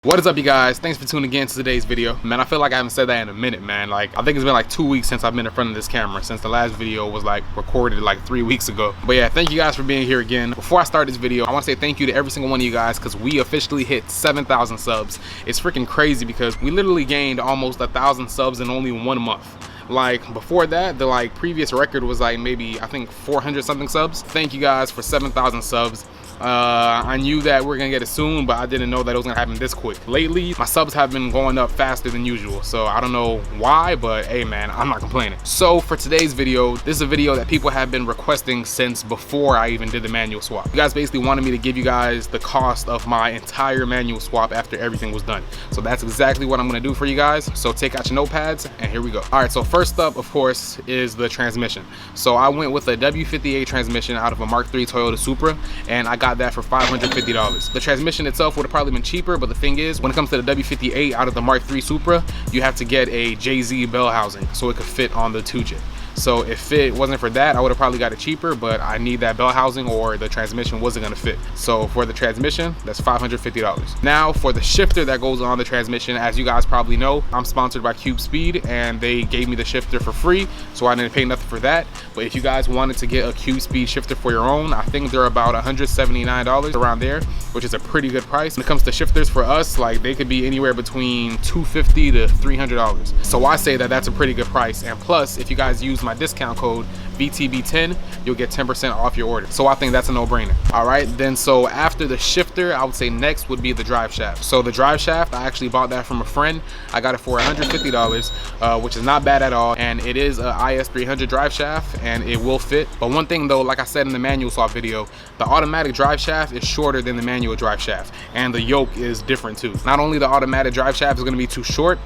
What is up, you guys? Thanks for tuning in to today's video. Man, I feel like I haven't said that in a minute, man. Like, I think it's been like 2 weeks since I've been in front of this camera, since the last video was like recorded like 3 weeks ago. But yeah, thank you guys for being here again. Before I start this video, I want to say thank you to every single one of you guys, because we officially hit 7,000 subs. It's freaking crazy because we literally gained almost 1,000 subs in only 1 month. Like, before that, the previous record was like maybe, I think, 400 something subs. Thank you guys for 7,000 subs. I knew that we were gonna get it soon, but I didn't know that it was gonna happen this quick. Lately, my subs have been going up faster than usual, so I don't know why, but hey man, I'm not complaining. So for today's video, this is a video that people have been requesting since before I even did the manual swap. You guys basically wanted me to give you guys the cost of my entire manual swap after everything was done. So that's exactly what I'm gonna do for you guys. So take out your notepads and here we go. All right, so first up, of course, is the transmission. So I went with a W58 transmission out of a Mark III Toyota Supra, and I got that for $550. The transmission itself would have probably been cheaper, but the thing is, when it comes to the W58 out of the Mark III Supra, you have to get a JZ bell housing so it could fit on the 2J. So if it wasn't for that, I would have probably got it cheaper, but I need that bell housing or the transmission wasn't gonna fit. So for the transmission, that's $550. Now for the shifter that goes on the transmission, as you guys probably know, I'm sponsored by Cube Speed and they gave me the shifter for free, so I didn't pay nothing for that. But if you guys wanted to get a Cube Speed shifter for your own, I think they're about $179 around there, which is a pretty good price. When it comes to shifters for us, like, they could be anywhere between $250 to $300. So I say that that's a pretty good price. And plus, if you guys use my discount code BTB10, you'll get 10% off your order. So I think that's a no-brainer. All right, then, so after the shifter, I would say next would be the drive shaft. So the drive shaft, I actually bought that from a friend. I got it for $150, which is not bad at all, and it is a IS300 drive shaft and it will fit. But one thing though, like I said in the manual swap video, the automatic drive shaft is shorter than the manual drive shaft, and the yoke is different too. Not only the automatic drive shaft is going to be too short,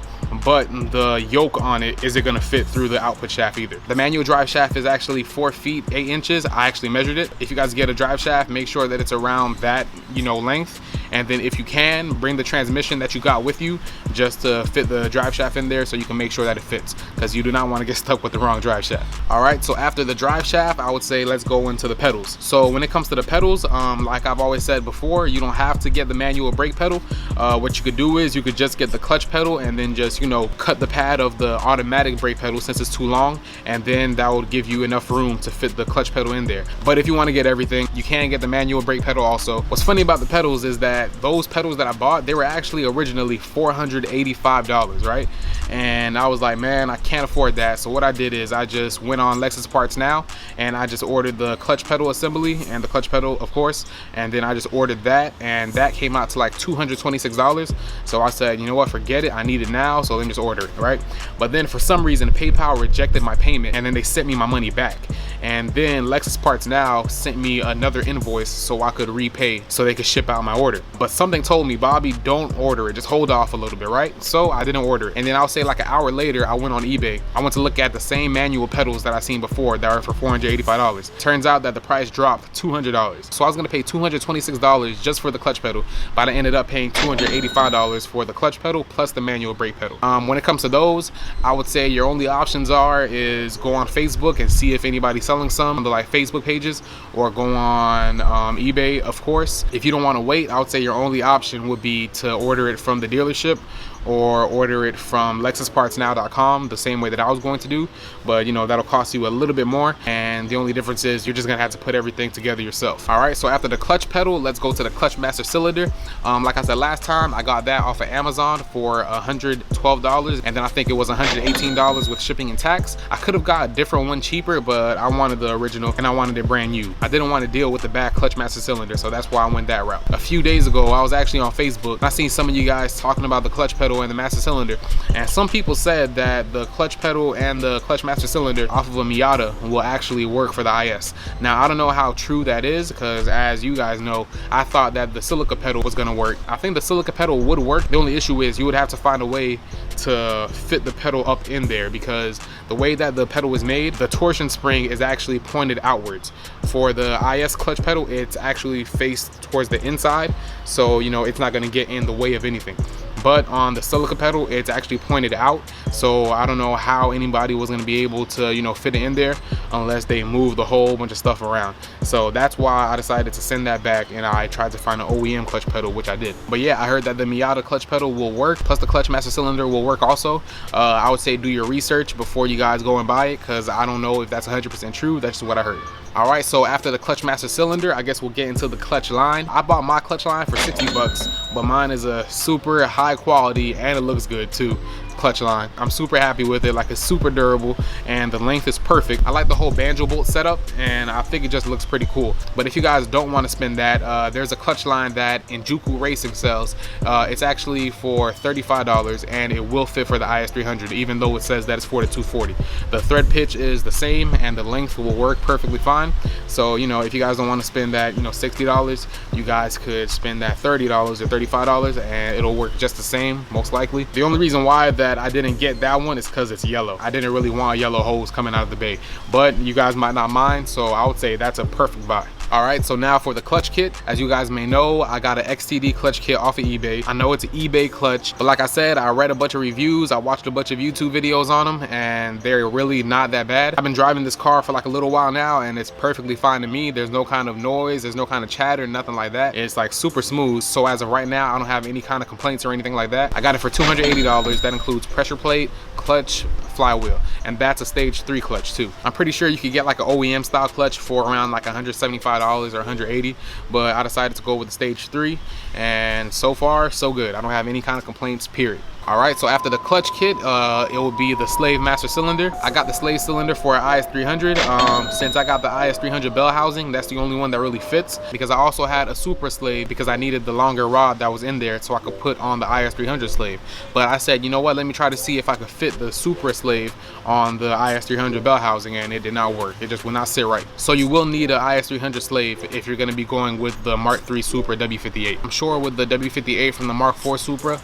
but the yoke on it isn't going to fit through the output shaft either. The manual drive shaft is actually 4 feet 8 inches. I actually measured it. If you guys get a drive shaft, make sure that it's around that, length. And then if you can, bring the transmission that you got with you just to fit the drive shaft in there so you can make sure that it fits, because you do not want to get stuck with the wrong drive shaft. All right, so after the drive shaft, I would say let's go into the pedals. So when it comes to the pedals, like I've always said before, you don't have to get the manual brake pedal. What you could do is you could just get the clutch pedal and then just, cut the pad of the automatic brake pedal since it's too long, and then that will give you enough room to fit the clutch pedal in there. But if you want to get everything, you can get the manual brake pedal also. What's funny about the pedals is that those pedals that I bought, they were actually originally $485, right? And I was like, man, I can't afford that. So what I did is I just went on Lexus Parts Now and I just ordered the clutch pedal assembly and the clutch pedal, of course, and then I just ordered that, and that came out to like $226. So I said, you know what, forget it, I need it now, so let me just order it, right? But then for some reason PayPal rejected my payment and then they sent me my money back, and then Lexus Parts Now sent me another invoice so I could repay so they could ship out my order. But something told me, Bobby, don't order it, just hold off a little bit, right? So I didn't order it. And then I'll say like an hour later, I went on eBay. I went to look at the same manual pedals that I seen before that are for $485. Turns out that the price dropped $200. So I was gonna pay $226 just for the clutch pedal, but I ended up paying $285 for the clutch pedal plus the manual brake pedal. When it comes to those, I would say your only options is go on Facebook and see if anybody's selling some on the Facebook pages, or go on eBay, of course. If you don't want to wait, I would say your only option would be to order it from the dealership or order it from LexusPartsNow.com, the same way that I was going to do, but that'll cost you a little bit more, and the only difference is you're just gonna have to put everything together yourself. All right, so after the clutch pedal, let's go to the clutch master cylinder. Like I said last time, I got that off of Amazon for $112, and then I think it was $118 with shipping and tax. I could have got a different one cheaper, but I wanted the original and I wanted it brand new. I didn't want to deal with the bad clutch master cylinder, so that's why I went that route. A few days ago, I was actually on Facebook. I seen some of you guys talking about the clutch pedal and the master cylinder, and some people said that the clutch pedal and the clutch master cylinder off of a Miata will actually work for the IS. Now I don't know how true that is, because as you guys know, I thought that the silica pedal was gonna work. I think the silica pedal would work. The only issue is you would have to find a way to fit the pedal up in there, because the way that the pedal is made, the torsion spring is actually pointed outwards. For the IS clutch pedal, it's actually faced towards the inside, so it's not going to get in the way of anything. but on the silica pedal it's actually pointed out, so I don't know how anybody was going to be able to, you know, fit it in there unless they moved a whole bunch of stuff around. So that's why I decided to send that back, and I tried to find an OEM clutch pedal, which I did. But yeah, I heard that the Miata clutch pedal will work, plus the clutch master cylinder will work also. I would say do your research before you guys go and buy it, because I don't know if that's 100% true. That's just what I heard. All right, so after the clutch master cylinder, I guess we'll get into the clutch line. I bought my clutch line for 60 bucks, but mine is a super high quality and it looks good too clutch line. I'm super happy with it. Like, it's super durable and the length is perfect. I like the whole banjo bolt setup, and I think it just looks pretty cool. But if you guys don't want to spend that, there's a clutch line that Injuku Racing sells. It's actually for $35 and it will fit for the IS300, even though it says that it's for the 240. The thread pitch is the same and the length will work perfectly fine. So, you know, if you guys don't want to spend that, you know, $60, you guys could spend that $30 or $35 and it'll work just the same, most likely. The only reason why that I didn't get that one is because it's yellow. I didn't really want yellow hose coming out of the bay, but you guys might not mind, so I would say that's a perfect buy. All right, so now for the clutch kit. As you guys may know, I got an XTD clutch kit off of eBay. I know it's an eBay clutch, but like I said, I read a bunch of reviews, I watched a bunch of YouTube videos on them, and they're really not that bad. I've been driving this car for like a little while now, and it's perfectly fine to me. There's no kind of noise, there's no kind of chatter, nothing like that. It's like super smooth. So as of right now, I don't have any kind of complaints or anything like that. I got it for $280. That includes pressure plate, clutch, flywheel, and that's a stage 3 clutch too. I'm pretty sure you could get like an OEM style clutch for around like $175 or $180, but I decided to go with the stage 3, and so far so good. I don't have any kind of complaints, period. All right, so after the clutch kit, it will be the slave master cylinder. I got the slave cylinder for an IS300. Since I got the IS300 bell housing, that's the only one that really fits, because I also had a super slave because I needed the longer rod that was in there so I could put on the IS300 slave. But I said, you know what, let me try to see if I could fit the super slave on the IS300 bell housing, and it did not work. It just would not sit right. So you will need an IS300 slave if you're gonna be going with the Mark III Supra W58. I'm sure with the W58 from the Mark IV Supra,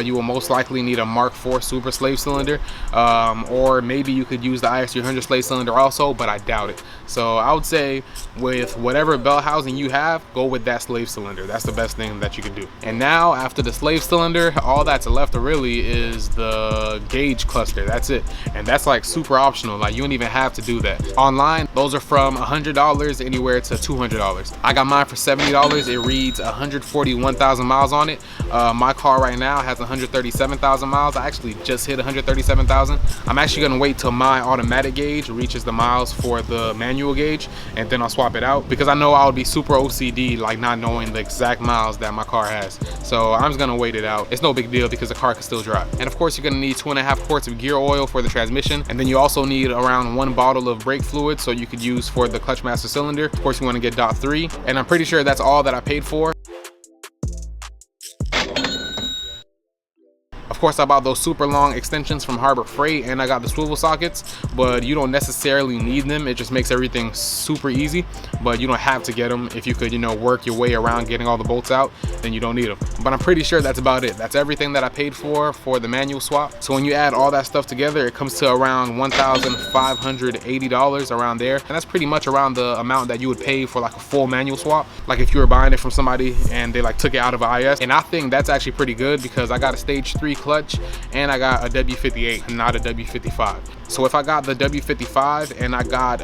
you will most likely need a Mark IV Super slave cylinder, or maybe you could use the IS300 slave cylinder also, but I doubt it. So I would say with whatever bell housing you have, go with that slave cylinder. That's the best thing that you can do. And now after the slave cylinder, all that's left really is the gauge cluster. That's it, and that's like super optional. Like, you don't even have to do that. Online, those are from $100 anywhere to $200. I got mine for $70. It reads 141,000 miles on it. My car right now has 137,000 miles. I actually just hit 137,000. I'm actually gonna wait till my automatic gauge reaches the miles for the manual gauge, and then I'll swap it out, because I know I would be super OCD, like not knowing the exact miles that my car has. So I'm just gonna wait it out. It's no big deal because the car can still drive. And of course, you're gonna need 2.5 quarts of gear oil for the transmission, and then you also need around 1 bottle of brake fluid, so you could use for the clutch master cylinder. Of course, you want to get .3, and I'm pretty sure that's all that I paid for. Of course, I bought those super long extensions from Harbor Freight, and I got the swivel sockets, but you don't necessarily need them. It just makes everything super easy, but you don't have to get them. If you could, you know, work your way around getting all the bolts out, then you don't need them. But I'm pretty sure that's about it. That's everything that I paid for the manual swap. So when you add all that stuff together, it comes to around $1,580, around there. And that's pretty much around the amount that you would pay for like a full manual swap. Like if you were buying it from somebody and they like took it out of an IS. And I think that's actually pretty good, because I got a stage 3 clutch and I got a W58, not a W55. So if I got the W55 and I got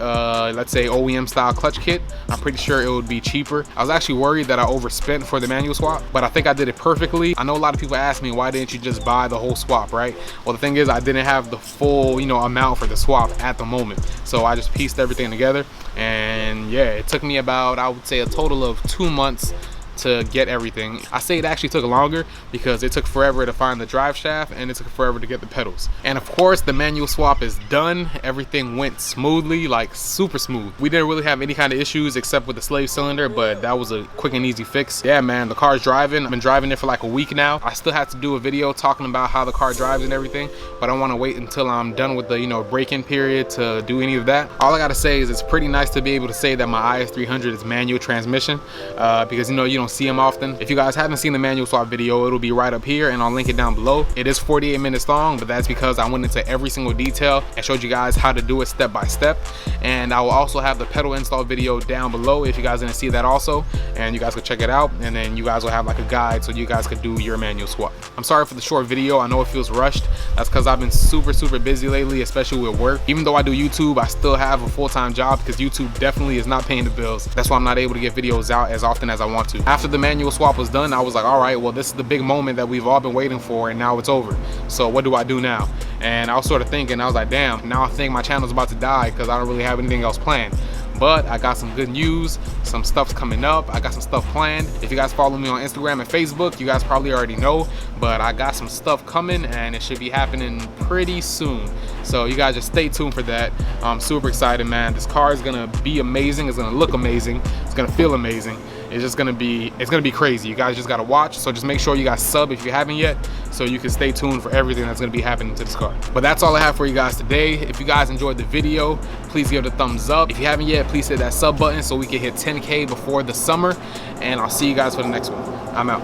let's say OEM style clutch kit, I'm pretty sure it would be cheaper. I was actually worried that I overspent for the manual swap, but I think I did it perfectly. I know a lot of people ask me, why didn't you just buy the whole swap, right? Well, the thing is, I didn't have the full, you know, amount for the swap at the moment, so I just pieced everything together. And yeah, it took me about, I would say, a total of 2 months to get everything. I say it actually took longer because it took forever to find the drive shaft, and it took forever to get the pedals. And of course, the manual swap is done. Everything went smoothly, like super smooth. We didn't really have any kind of issues except with the slave cylinder, but that was a quick and easy fix. Yeah, man, the car's driving. I've been driving it for like a week now. I still have to do a video talking about how the car drives and everything, but I want to wait until I'm done with the, you know, break-in period to do any of that. All I gotta say is it's pretty nice to be able to say that my IS300 is manual transmission, because you know, you don't don't see them often. If you guys haven't seen the manual swap video, it'll be right up here and I'll link it down below. It is 48 minutes long, but that's because I went into every single detail and showed you guys how to do it step by step. And I will also have the pedal install video down below if you guys didn't see that also, and you guys could check it out, and then you guys will have like a guide so you guys could do your manual swap. I'm sorry for the short video. I know it feels rushed. That's because I've been super busy lately, especially with work. Even though I do YouTube, I still have a full-time job because YouTube definitely is not paying the bills. That's why I'm not able to get videos out as often as I want to. After the manual swap was done, I was like, all right, well, this is the big moment that we've all been waiting for, and now it's over. So what do I do now? And I was sort of thinking, I was like, damn, now I think my channel's about to die because I don't really have anything else planned. But I got some good news, some stuff's coming up, I got some stuff planned. If you guys follow me on Instagram and Facebook, you guys probably already know, but I got some stuff coming and it should be happening pretty soon. So you guys just stay tuned for that. I'm super excited, man. This car is gonna be amazing, it's gonna look amazing, it's gonna feel amazing. It's just gonna be, it's gonna be crazy. You guys just gotta watch, so just make sure you guys sub if you haven't yet, so you can stay tuned for everything that's gonna be happening to this car. But that's all I have for you guys today. If you guys enjoyed the video, please give it a thumbs up. If you haven't yet, please hit that sub button so we can hit 10K before the summer, and I'll see you guys for the next one. I'm out.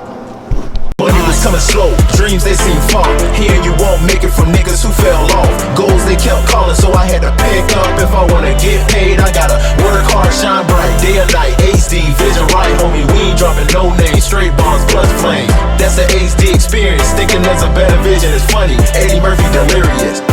Money was coming slow, dreams they seem far. Here you won't make it from niggas who fell off. Goals they kept calling, so I had to pick up. If I wanna get paid, I gotta work hard, shine bright, day or night. HD, vision right, homie, we ain't dropping no names. Straight bombs plus flame, that's the HD experience. Thinking there's a better vision, it's funny, Eddie Murphy delirious.